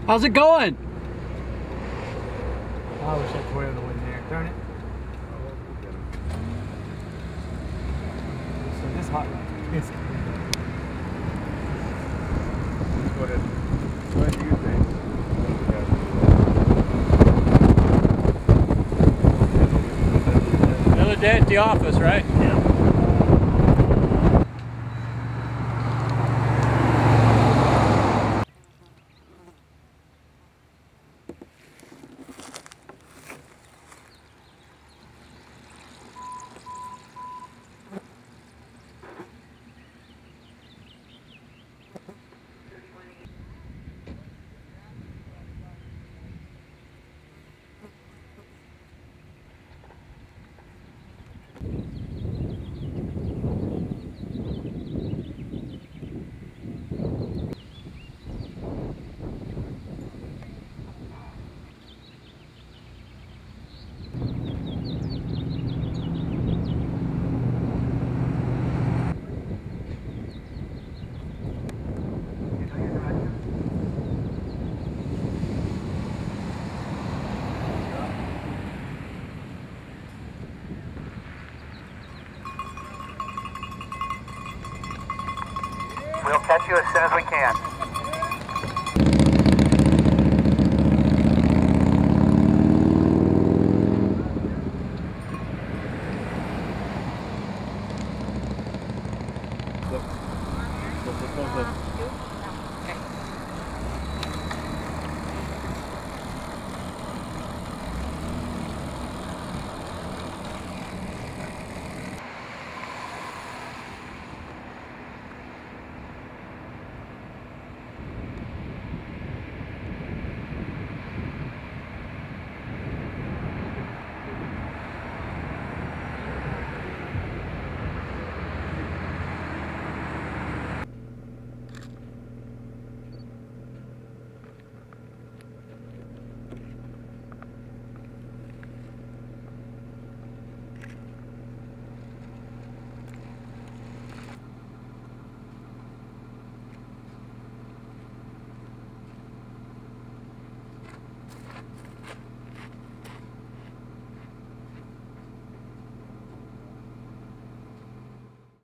How's it going? I wish that Toyota wasn't there. Darn it. So this hot rod is What do you think? The other day at the office, right? yeah. We'll catch you as soon as we can. What's the